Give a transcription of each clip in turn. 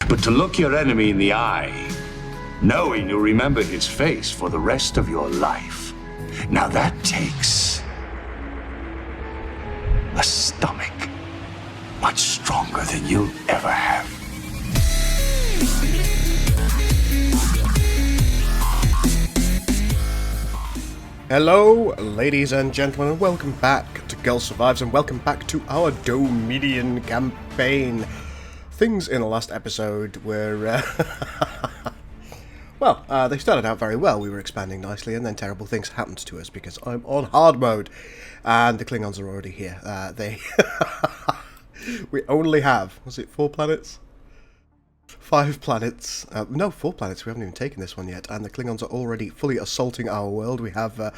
But to look your enemy in the eye, knowing you'll remember his face for the rest of your life, now that takes a stomach much stronger than you'll ever have. Hello, ladies and gentlemen, and welcome back to Girl Survives, and welcome back to our Dominion campaign. Things in the last episode were, they started out very well. We were expanding nicely, and then terrible things happened to us because I'm on hard mode, and the Klingons are already here. We only have, was it 4 planets? 5 planets. No, 4 planets. We haven't even taken this one yet. And the Klingons are already fully assaulting our world. We have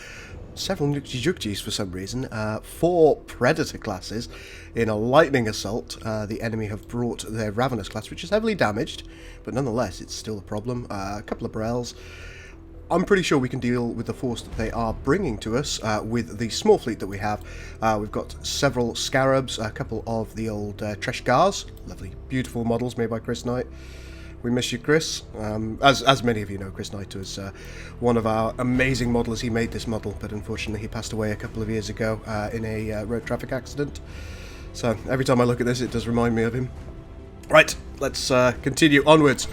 several Nukji-Jukjis for some reason. 4 Predator classes in a lightning assault. The enemy have brought their Ravenous class, which is heavily damaged. But nonetheless, it's still a problem. A couple of Brels. I'm pretty sure we can deal with the force that they are bringing to us with the small fleet that we have. We've got several Scarabs, a couple of the old Treshgars, lovely, beautiful models made by Chris Knight. We miss you, Chris. As many of you know, Chris Knight was one of our amazing modelers. He made this model, but unfortunately he passed away a couple of years ago in a road traffic accident. So every time I look at this, it does remind me of him. Right, let's continue onwards.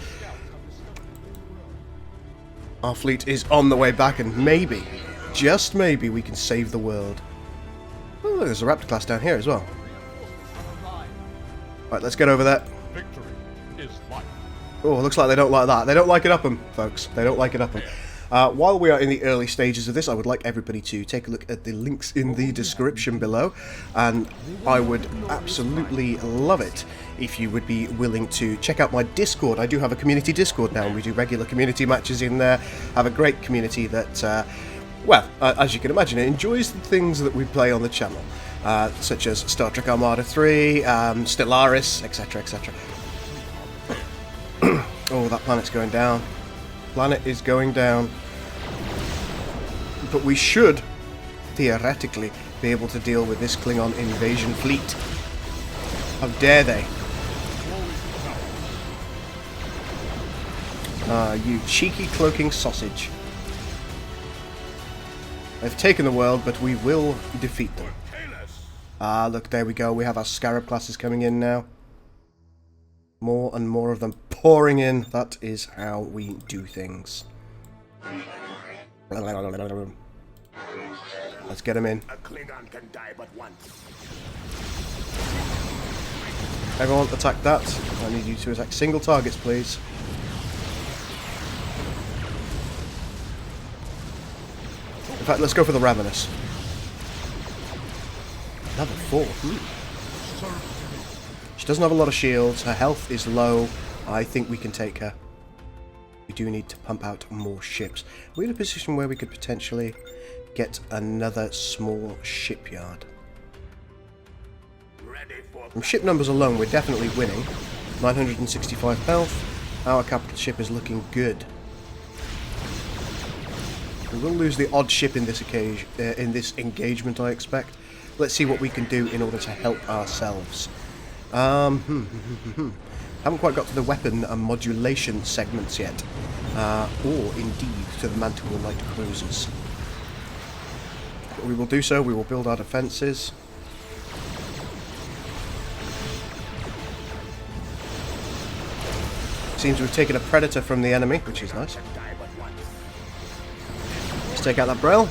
Our fleet is on the way back, and maybe, just maybe, we can save the world. Oh, there's a Raptor class down here as well. Right, let's get over there. Victory is life. Oh, looks like they don't like that. They don't like it up 'em, folks. They don't like it up 'em. While we are in the early stages of this, I would like everybody to take a look at the links in the description below, and I would absolutely love it if you would be willing to check out my Discord. I do have a community Discord now, and we do regular community matches in there. I have a great community that, as you can imagine, it enjoys the things that we play on the channel, such as Star Trek Armada 3, Stellaris, etc, etc. Oh, that planet's going down. Planet is going down. But we should, theoretically, be able to deal with this Klingon invasion fleet. How dare they? You cheeky cloaking sausage. They've taken the world, but we will defeat them. Look, there we go. We have our Scarab classes coming in now. More and more of them pouring in. That is how we do things. Let's get him in. A Klingon can die but once. Everyone attack that. I need you to attack single targets, please. In fact, let's go for the Ravenous. Level 4. She doesn't have a lot of shields. Her health is low. I think we can take her. We do need to pump out more ships. We're in a position where we could potentially get another small shipyard. From ship numbers alone, we're definitely winning. 965 health. Our capital ship is looking good. We will lose the odd ship in this occasion, in this engagement, I expect. Let's see what we can do in order to help ourselves. Haven't quite got to the weapon and modulation segments yet, or indeed to the Manticore light cruisers. But we will do so. We will build our defences. Seems we've taken a Predator from the enemy, which is nice. Let's take out that Brel.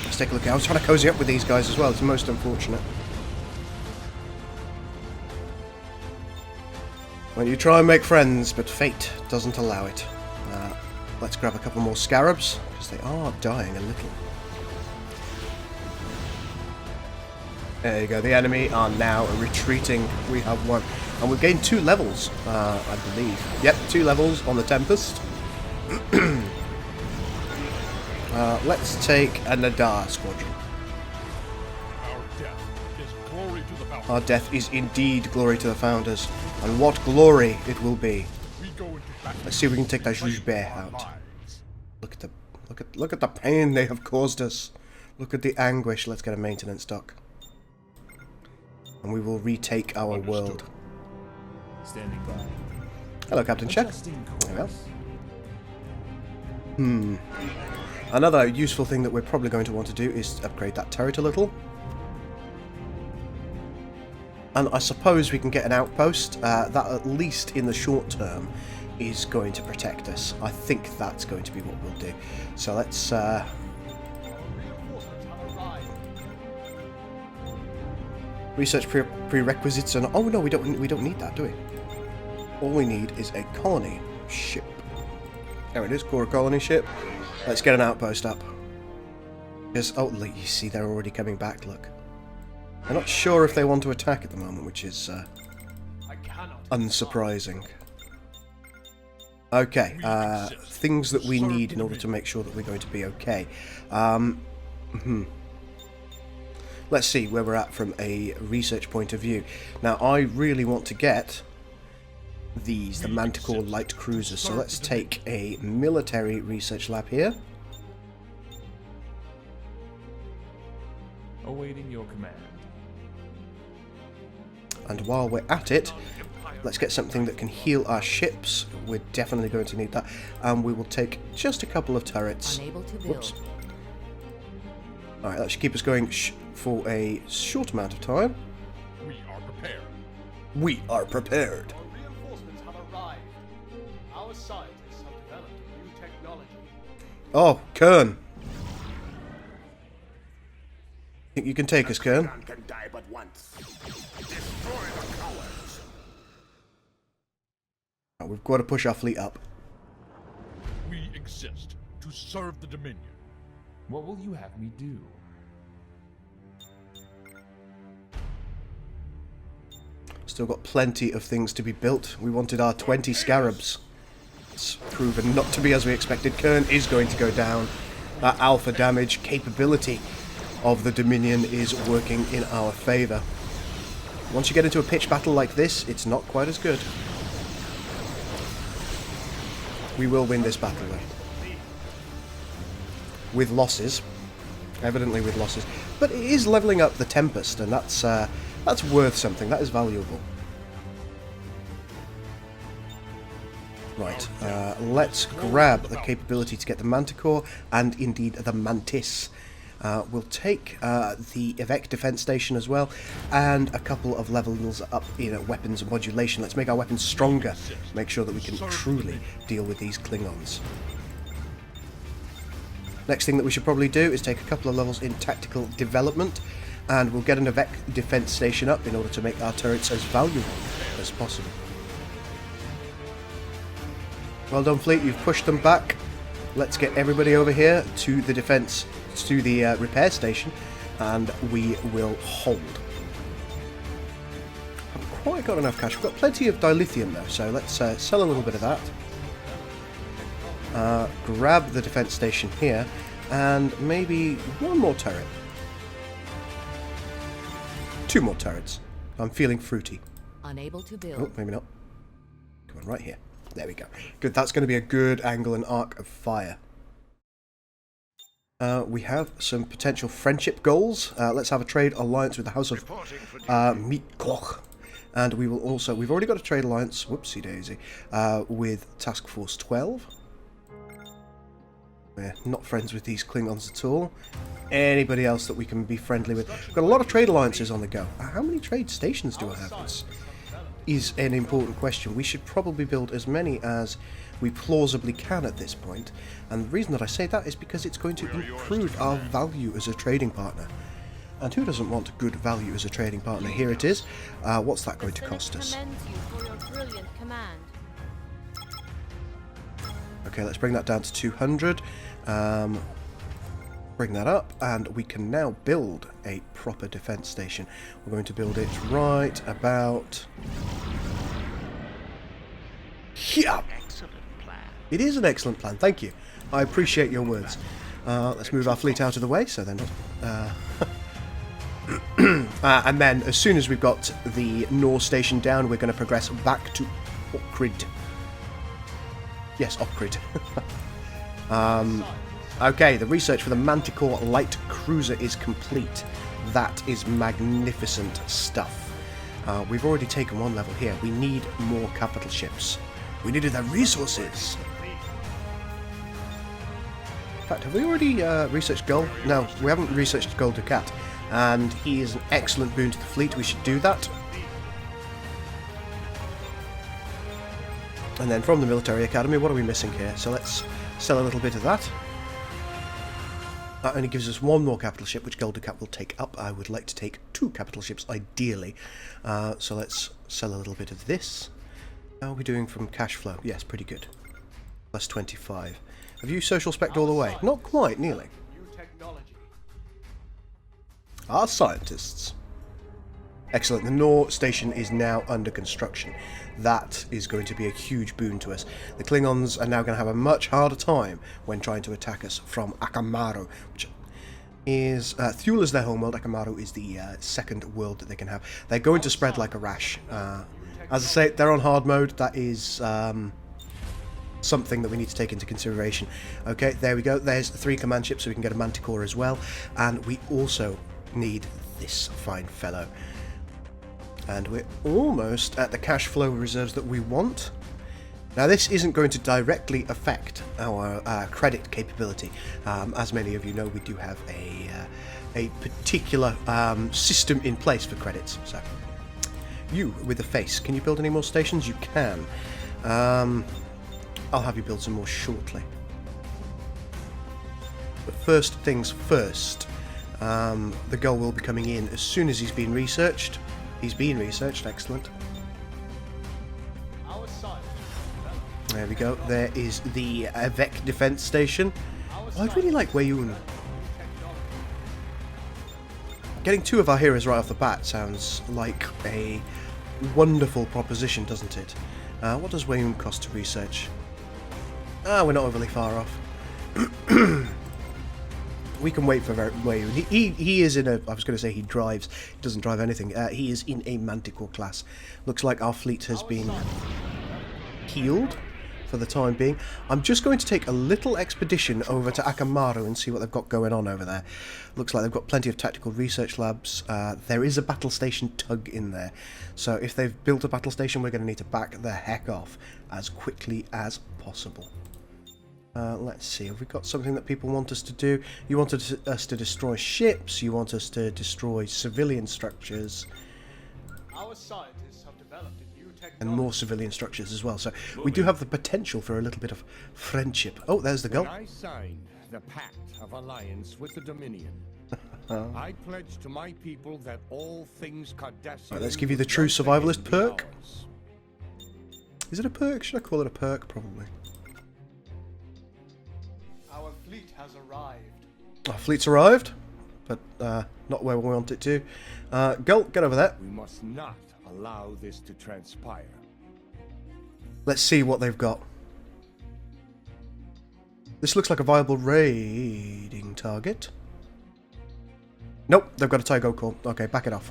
Let's take a look. I was trying to cozy up with these guys as well. It's most unfortunate. When you try and make friends, but fate doesn't allow it. Let's grab a couple more Scarabs, because they are dying a little. There you go. The enemy are now retreating. We have one. And we've gained 2 levels, I believe. Yep, 2 levels on the Tempest. Let's take a Nadar squadron. Our death is indeed glory to the Founders. And what glory it will be. Let's see if we can take that Juge Bear out. Look at the pain they have caused us. Look at the anguish. Let's get a maintenance dock. and we will retake our world. Standing by. Hello, Captain Check. Adjusting There we go. course. Another useful thing that we're probably going to want to do is upgrade that turret a little. And I suppose we can get an outpost that, at least in the short term, is going to protect us. I think that's going to be what we'll do. So let's... research prerequisites and... Oh no, we don't need that, do we? All we need is a colony ship. There it is, core colony ship. Let's get an outpost up. Because, oh, look, you see they're already coming back, look. I'm not sure if they want to attack at the moment, which is unsurprising. Okay, things that we need in order to make sure that we're going to be okay. Let's see where we're at from a research point of view. Now, I really want to get these, the Manticore light cruisers. So let's take a military research lab here. Awaiting your command. And while we're at it, let's get something that can heal our ships. We're definitely going to need that. And we will take just a couple of turrets. Unable to build. Whoops. Alright, that should keep us going for a short amount of time. We are prepared. We are prepared. Our reinforcements have arrived. Our scientists have developed a new technology. Oh, Kern. Think you can take us, Kern? Klingon can die but once. Destroy the cowards. Right, we've got to push our fleet up. We exist to serve the Dominion. What will you have me do? Still got plenty of things to be built. We wanted our 20 scarabs. It's proven not to be as we expected. Kern is going to go down. That alpha damage capability of the Dominion is working in our favour. Once you get into a pitch battle like this, it's not quite as good. We will win this battle though. With losses. Evidently with losses. But it is levelling up the Tempest, and that's worth something. That is valuable. Right, let's grab the capability to get the Manticore, and indeed the Mantis. We'll take the Evec defense station as well, and a couple of levels up in weapons modulation. Let's make our weapons stronger, make sure that we can truly deal with these Klingons. Next thing that we should probably do is take a couple of levels in tactical development, and we'll get an Evec defense station up in order to make our turrets as valuable as possible. Well done, fleet, you've pushed them back. Let's get everybody over here to the defense, to the repair station, and we will hold. Haven't quite got enough cash. We've got plenty of dilithium though, so let's sell a little bit of that. Grab the defense station here, and maybe one more turret. 2 more turrets. I'm feeling fruity. Unable to build. Oh, maybe not. Come on, right here. There we go. Good, that's going to be a good angle and arc of fire. We have some potential friendship goals. Let's have a trade alliance with the House of Mietkoch. And we will also... We've already got a trade alliance, whoopsie daisy, with Task Force 12. We're not friends with these Klingons at all. Anybody else that we can be friendly with? We've got a lot of trade alliances on the go. How many trade stations do I have? This is an important question. We should probably build as many as we plausibly can at this point. And the reason that I say that is because it's going to improve our value as a trading partner. And who doesn't want good value as a trading partner? Here it is. What's that going to cost us? Okay, let's bring that down to 200. Bring that up, and we can now build a proper defense station. We're going to build it right about here. It is an excellent plan, thank you. I appreciate your words. Let's move our fleet out of the way so they're not... and then, as soon as we've got the Nor station down, we're going to progress back to Okrid. Yes, Okrid. Okay, the research for the Manticore light cruiser is complete. That is magnificent stuff. We've already taken one level here. We need more capital ships. We needed the resources. In fact, have we already researched Gul? No, we haven't researched Gul Damar, and he is an excellent boon to the fleet. We should do that. And then from the military academy, what are we missing here? So let's sell a little bit of that. That only gives us one more capital ship, which Gul Damar will take up. I would like to take 2 capital ships, ideally. So let's sell a little bit of this. How are we doing from cash flow? Yes, pretty good. Plus 25. Have you social spec'd all the way? Not quite, nearly. Our scientists. Excellent. The Nor station is now under construction. That is going to be a huge boon to us. The Klingons are now going to have a much harder time when trying to attack us from Akamaru, which is Thule is their homeworld. Akamaru is the second world that they can have. They're going to spread like a rash. As I say, they're on hard mode. That is something that we need to take into consideration. Okay, there we go. There's 3 command ships, so we can get a Manticore as well. And we also need this fine fellow. And we're almost at the cash flow reserves that we want. Now, this isn't going to directly affect our credit capability. As many of you know, we do have a particular system in place for credits. So, you with the face, can you build any more stations? You can. I'll have you build some more shortly. But first things first, the Gul will be coming in as soon as he's been researched. He's been researched, excellent. There we go, there is the Avec Defense Station. Oh, I'd really like Weyoun. Getting 2 of our heroes right off the bat sounds like a wonderful proposition, doesn't it? What does Weyoun cost to research? We're not overly far off. We can wait for Weyoun. He is in a... I was going to say he drives. He doesn't drive anything. He is in a Manticore class. Looks like our fleet has been healed for the time being. I'm just going to take a little expedition over to Akamaru and see what they've got going on over there. Looks like they've got plenty of tactical research labs. There is a battle station tug in there. So if they've built a battle station, we're going to need to back the heck off as quickly as possible. Let's see, have we got something that people want us to do? You want us to destroy ships, you want us to destroy civilian structures. Our scientists have developed a new technology. And more civilian structures as well, so we do have the potential for a little bit of friendship. Oh, there's the Gul. When I signed the Pact of Alliance with the Dominion, I pledged to my people that all things Cardassian... Right, let's give you the true survivalist perk. Is it a perk? Should I call it a perk? Probably. Our fleet has arrived. Our fleet's arrived, but not where we want it to. Gul, get over there. We must not allow this to transpire. Let's see what they've got. This looks like a viable raiding target. Nope, they've got a Tygo core. Okay, back it off.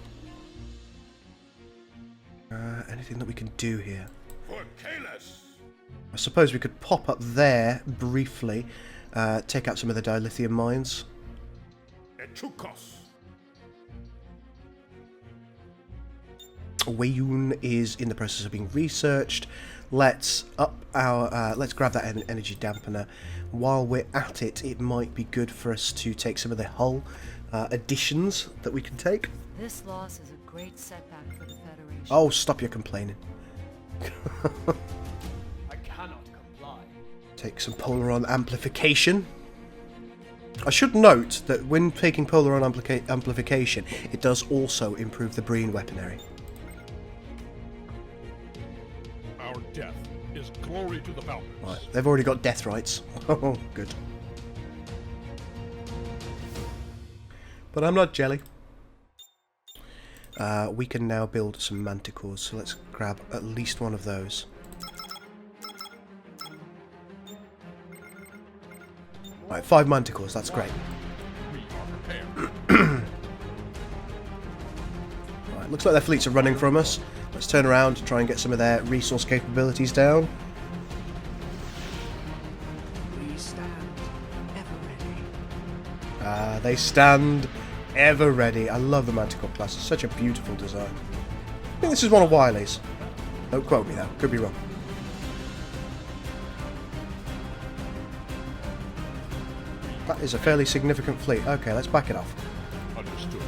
Anything that we can do here? I suppose we could pop up there briefly, take out some of the dilithium mines. Weyoun is in the process of being researched. Let's up our. Let's grab that energy dampener. While we're at it, it might be good for us to take some of the hull additions that we can take. This loss is a great setback for the Federation. Oh, stop your complaining. I cannot comply. Take some Polaron amplification. I should note that when taking Polaron amplification, it does also improve the Breen weaponry. Our death is glory to the Falcons. Right, they've already got death rights. Oh, good. But I'm not jelly. We can now build some manticores, so let's grab at least one of those. Right, 5 manticores, that's great. We are prepared. Right, looks like their fleets are running from us. Let's turn around to try and get some of their resource capabilities down. We stand ever ready. They stand ever ready. I love the Manticore class. It's such a beautiful design. think this is one of Wiley's. Don't quote me though, could be wrong. That is a fairly significant fleet. Okay, let's back it off. Understood.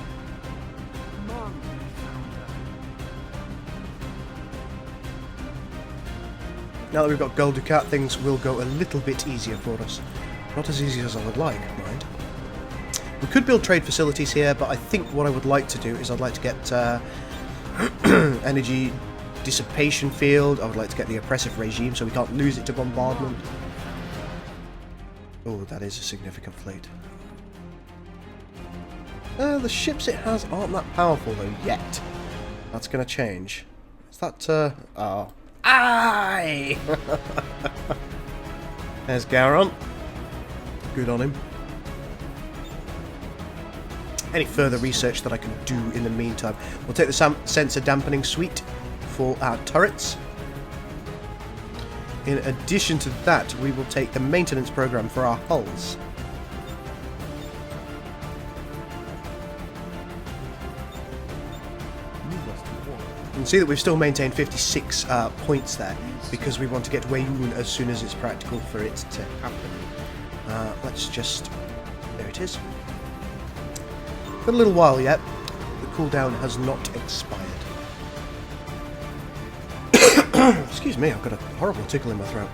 Now that we've got Gul Dukat, things will go a little bit easier for us. Not as easy as I would like, mind. We could build trade facilities here, but I think what I would like to do is I'd like to get energy dissipation field. I would like to get the oppressive regime so we can't lose it to bombardment. Oh, that is a significant fleet. The ships it has aren't that powerful though yet. That's going to change. Is that oh. Aye! There's Garon. Good on him. Any further research that I can do in the meantime. We'll take the sensor dampening suite for our turrets. In addition to that, we will take the maintenance program for our hulls. You can see that we've still maintained 56 points there because we want to get Weyoun as soon as it's practical for it to happen. Let's just... There it is. Got a little while yet. The cooldown has not expired. Excuse me, I've got a horrible tickle in my throat.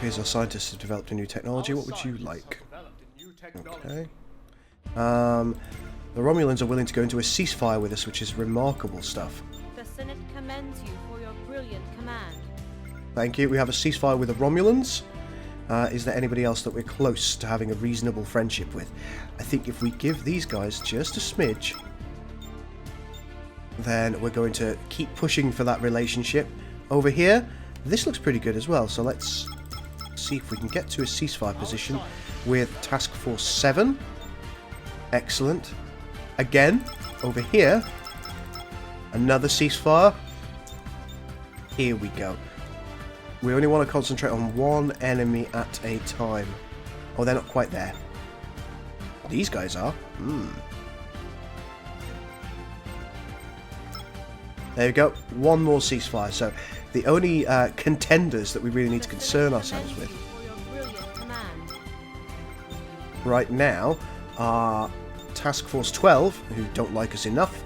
Here's our scientists have developed a new technology. What would you like? Okay. The Romulans are willing to go into a ceasefire with us, which is remarkable stuff. The Senate commends you for your brilliant command. Thank you. We have a ceasefire with the Romulans. Is there anybody else that we're close to having a reasonable friendship with? I think if we give these guys just a smidge, then we're going to keep pushing for that relationship. Over here, this looks pretty good as well, so let's see if we can get to a ceasefire position with Task Force 7. Excellent. Again, over here, another ceasefire. Here we go. We only want to concentrate on one enemy at a time. Oh, they're not quite there. These guys are. There we go. One more ceasefire. So the only contenders that we really need to concern ourselves with right now are Task Force 12, who don't like us enough,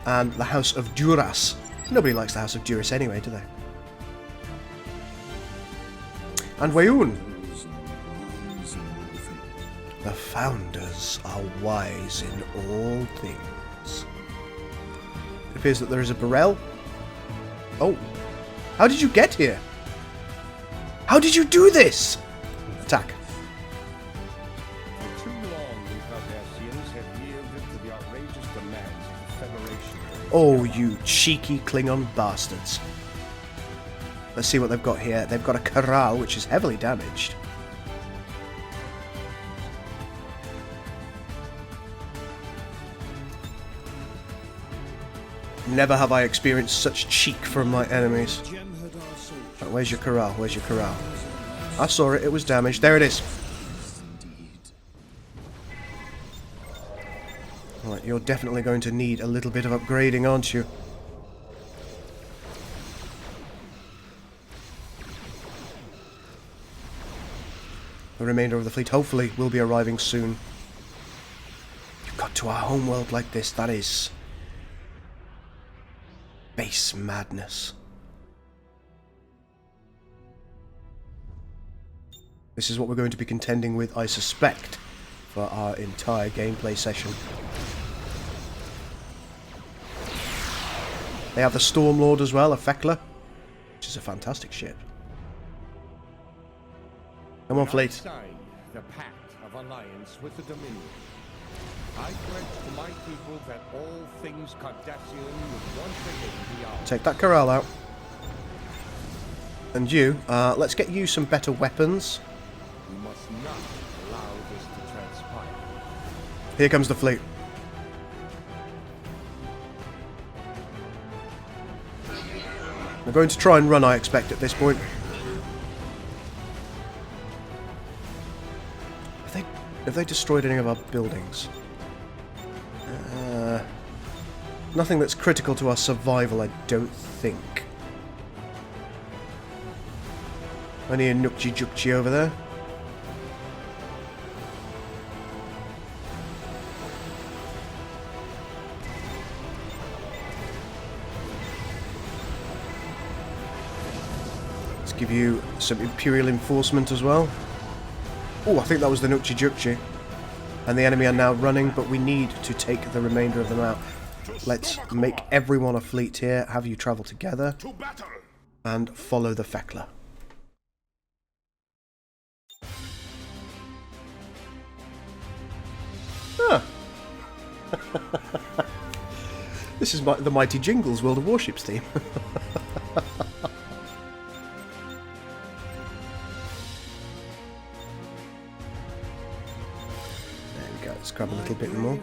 and the House of Duras. Nobody likes the House of Duras anyway, do they? And Weyoun. The founders are wise in all things. It appears that there is a Burrell. Oh. How did you get here? How did you do this? Attack. For too long, the Cardassians have yielded to the outrageous demands of the Federation. Oh, you cheeky Klingon bastards. Let's see what they've got here. They've got a corral, which is heavily damaged. Never have I experienced such cheek from my enemies. Right, where's your corral? Where's your corral? I saw it. It was damaged. There it is. Right, you're definitely going to need a little bit of upgrading, aren't you? The remainder of the fleet hopefully will be arriving soon. You've got to our homeworld like this. That is base madness. This is what we're going to be contending with, I suspect, for our entire gameplay session. They have the Stormlord as well, a Fekla, which is a fantastic ship. Come on, fleet. Signed the pact of alliance with the Dominion. I pledge to my people that all things Cardassian would once again be ours. Take that corral out. And you, let's get you some better weapons. We must not allow this to transpire. Here comes the fleet. We're going to try and run, I expect, at this point. Have they destroyed any of our buildings? Nothing that's critical to our survival, I don't think. Only a Nukji-Jukji over there. Let's give you some Imperial Enforcement as well. Oh, I think that was the Nukji-Jukji. And the enemy are now running, but we need to take the remainder of them out. Let's make everyone a fleet here, have you travel together, and follow the Fekla. Huh. This is the Mighty Jingles World of Warships theme. Let's grab a little bit more.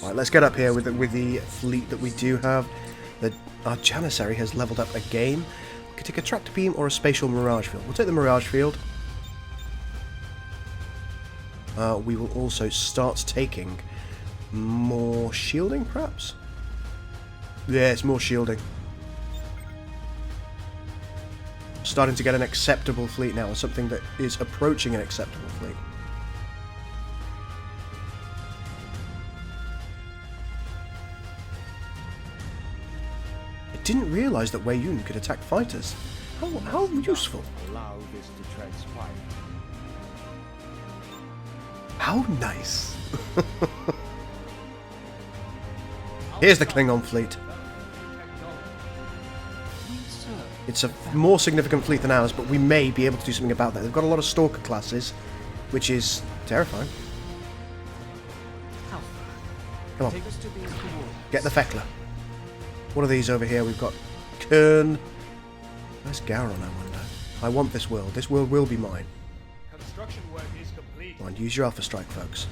Right, let's get up here with the fleet that we do have. Our Janissary has leveled up again. We could take a tractor beam or a spatial mirage field. We'll take the mirage field. We will also start taking more shielding, perhaps? Yes, more shielding. Starting to get an acceptable fleet now, or something that is approaching an acceptable fleet. I didn't realise that Weyoun could attack fighters. How useful. Allow this to transpire. How nice. Here's the Klingon fleet. It's a more significant fleet than ours, but we may be able to do something about that. They've got a lot of stalker classes, which is terrifying. Come on. Get the Fekla. What are these over here? We've got Kern. Where's Gowron, I wonder? I want this world. This world will be mine. Construction work is complete. Come on, use your Alpha Strike, folks.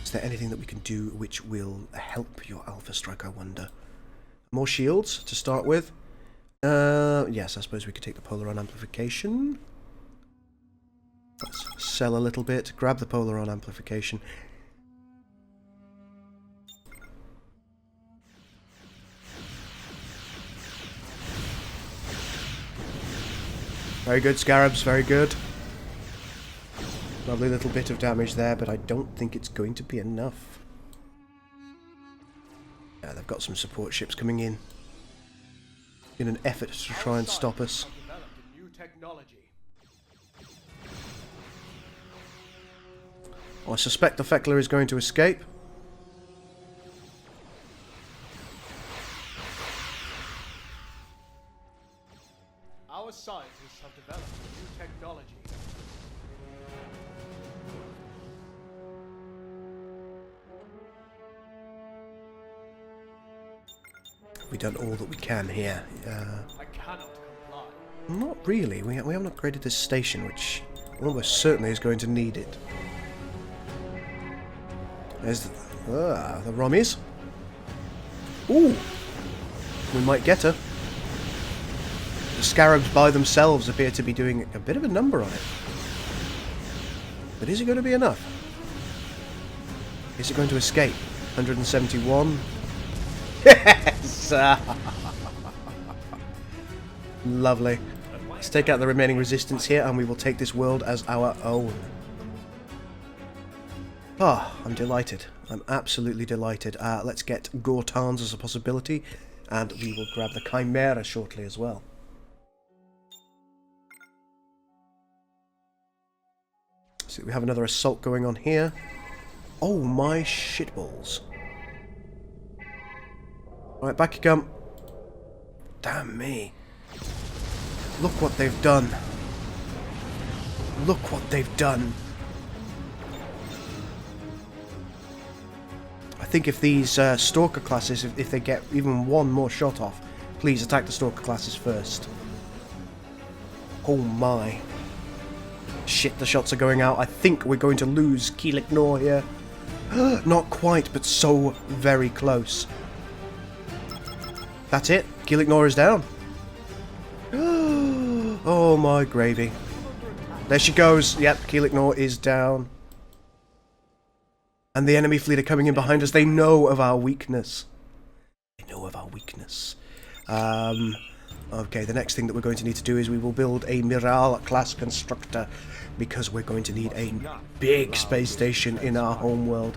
Is there anything that we can do which will help your Alpha Strike, I wonder? More shields to start with. Yes, I suppose we could take the Polaron amplification. Let's sell a little bit. Grab the Polaron amplification. Very good, Scarabs, very good. Lovely little bit of damage there, but I don't think it's going to be enough. Yeah, they've got some support ships coming in an effort to try and stop us. I suspect the Fekla is going to escape. Our scientists have developed a new technology. We've done all that we can here. I cannot comply. Not really. We haven't upgraded this station, which almost certainly is going to need it. There's the Rommies. Ooh! We might get her. The Scarabs by themselves appear to be doing a bit of a number on it. But is it going to be enough? Is it going to escape? 171. Yes! Lovely. Let's take out the remaining resistance here and we will take this world as our own. Ah, I'm delighted. I'm absolutely delighted. Let's get Gortans as a possibility, and we will grab the Chimera shortly as well. So we have another assault going on here. Oh my shitballs. Right, back you come. Damn me. Look what they've done. Look what they've done. I think if these Stalker classes, if they get even one more shot off, please attack the Stalker classes first. Oh my. Shit, the shots are going out. I think we're going to lose Keelik Nor here. Not quite, but so very close. That's it. Keelik Nor is down. Oh my gravy. There she goes. Yep, Keelik Nor is down. And the enemy fleet are coming in behind us. They know of our weakness. They know of our weakness. Okay, the next thing that we're going to need to do is we will build a Miral class constructor, because we're going to need a big space station in our home world.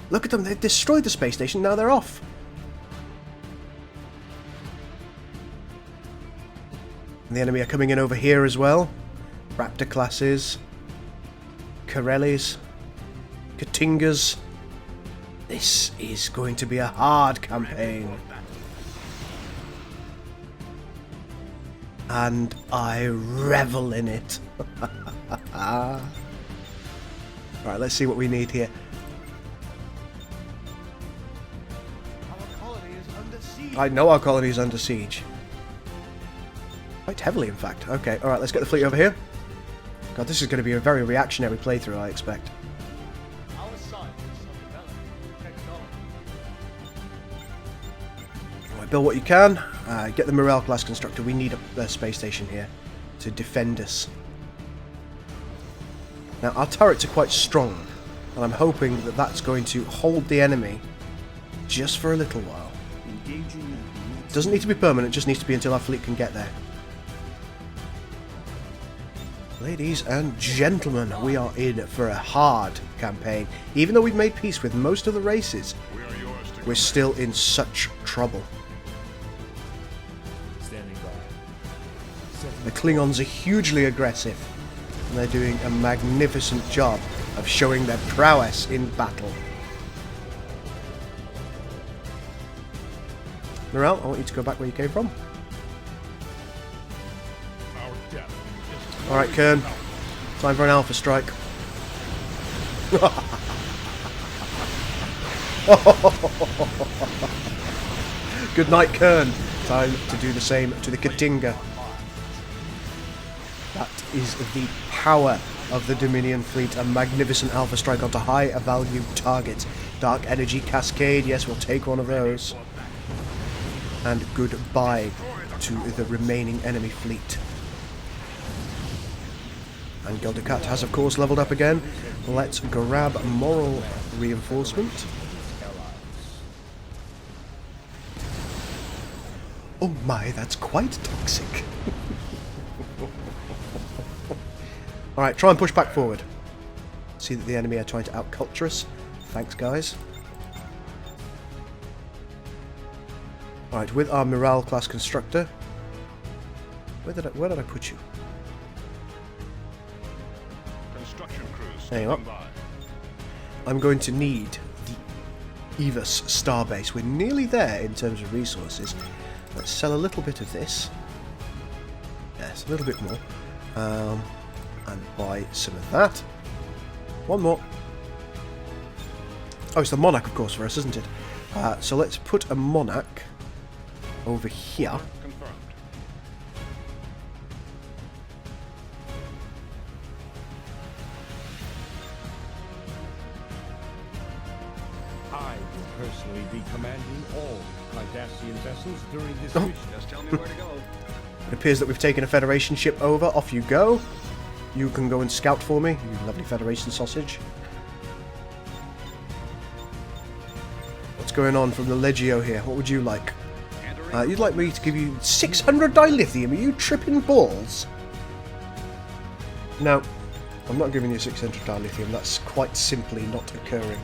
Look at them, they've destroyed the space station, now they're off. And the enemy are coming in over here as well. Raptor classes, Corellis, Katingas. This is going to be a hard campaign. And I revel in it. Alright, let's see what we need here. Our colony is under siege. I know our colony is under siege. Quite heavily, in fact. Okay, alright, let's get the fleet over here. God, this is going to be a very reactionary playthrough, I expect. Our scientists are developing technology. Right, build what you can. Get the Morale class constructor. We need a space station here to defend us. Now, our turrets are quite strong, and I'm hoping that that's going to hold the enemy just for a little while. Doesn't need to be permanent, just needs to be until our fleet can get there. Ladies and gentlemen, we are in for a hard campaign. Even though we've made peace with most of the races, we're still in such trouble. Standing by. The Klingons are hugely aggressive, and they're doing a magnificent job of showing their prowess in battle. Morale, I want you to go back where you came from. Our death is Alright, Kern. Time for an alpha strike. Good night, Kern. Time to do the same to the Katinga. That is the power of the Dominion fleet. A magnificent alpha strike onto high value targets. Dark energy cascade. Yes, we'll take one of those. And goodbye to the remaining enemy fleet. And Gelderkat has, of course, leveled up again. Let's grab moral reinforcement. Oh my, that's quite toxic. Alright, try and push back forward. See that the enemy are trying to outculture us. Thanks, guys. Alright, with our Morale class constructor. Where did I put you? There you are. I'm going to need the Evus starbase. We're nearly there in terms of resources. Let's sell a little bit of this. Yes, a little bit more. And buy some of that. One more. Oh, it's the Monarch, of course, for us, isn't it? So let's put a Monarch over here. I will personally be commanding all Cardassian vessels during this mission. Just tell me where to go. It appears that we've taken a Federation ship over. Off you go. You can go and scout for me, you lovely Federation sausage. What's going on from the Legio here? What would you like? You'd like me to give you 600 dilithium? Are you tripping balls? No, I'm not giving you 600 dilithium. That's quite simply not occurring.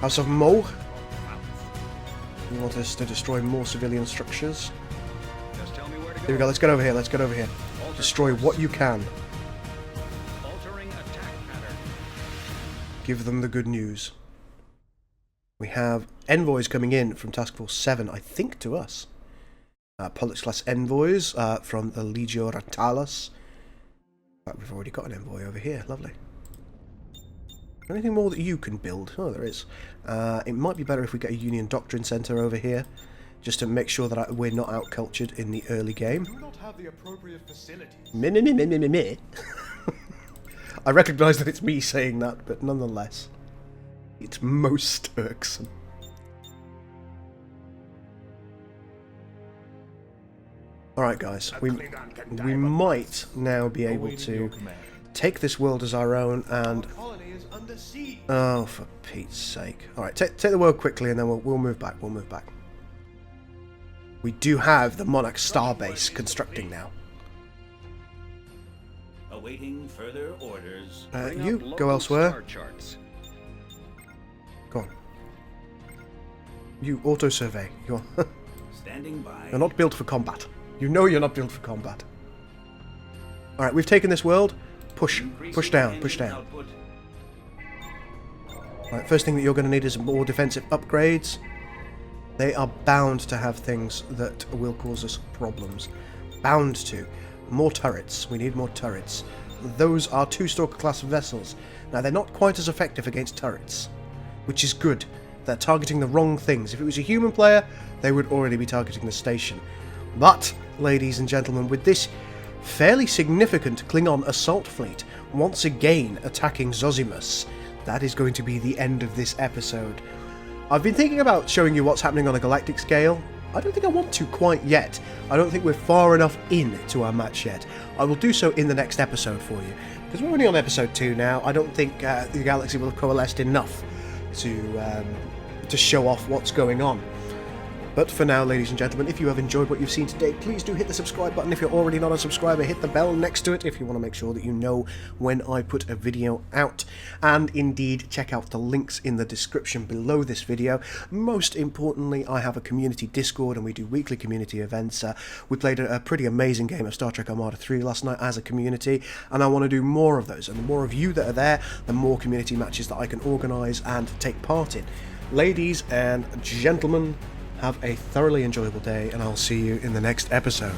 House of Mo. You want us to destroy more civilian structures? Just tell me where to go. Here we go, let's get over here, let's get over here. Destroy what you can. Altering attack pattern. Give them the good news. We have envoys coming in from Task Force 7, I think to us. Pollux class envoys from the Legio Ratalis. In fact, we've already got an envoy over here, lovely. Anything more that you can build? Oh, there is. It might be better if we get a Union Doctrine Center over here, just to make sure that we're not out-cultured in the early game. Do not have the appropriate facilities. Me. I recognise that it's me saying that, but nonetheless, it's most irksome. Alright guys, we might now be able Awaiting your to command. take this world as our own and... Our colony is under siege. Oh, for Pete's sake. Alright, take the world quickly and then we'll move back. We'll move back. We do have the Monarch Starbase constructing now. Awaiting further orders. You go elsewhere. Go on. You auto-survey. Go on. Standing by. You're not built for combat. You know you're not built for combat. Alright, we've taken this world. Push down, push down. Alright, first thing that you're going to need is more defensive upgrades. They are bound to have things that will cause us problems. Bound to. More turrets. We need more turrets. Those are 2-stalker class vessels. Now, they're not quite as effective against turrets, which is good. They're targeting the wrong things. If it was a human player, they would already be targeting the station. But, ladies and gentlemen, with this fairly significant Klingon assault fleet once again attacking Zosimus, that is going to be the end of this episode. I've been thinking about showing you what's happening on a galactic scale. I don't think I want to quite yet. I don't think we're far enough into our match yet. I will do so in the next episode for you, because we're only on episode 2 now. I don't think the galaxy will have coalesced enough to show off what's going on. But for now, ladies and gentlemen, if you have enjoyed what you've seen today, please do hit the subscribe button. If you're already not a subscriber, hit the bell next to it if you want to make sure that you know when I put a video out. And indeed, check out the links in the description below this video. Most importantly, I have a community Discord and we do weekly community events. We played a pretty amazing game of Star Trek Armada 3 last night as a community, and I want to do more of those. And the more of you that are there, the more community matches that I can organise and take part in. Ladies and gentlemen, have a thoroughly enjoyable day, and I'll see you in the next episode.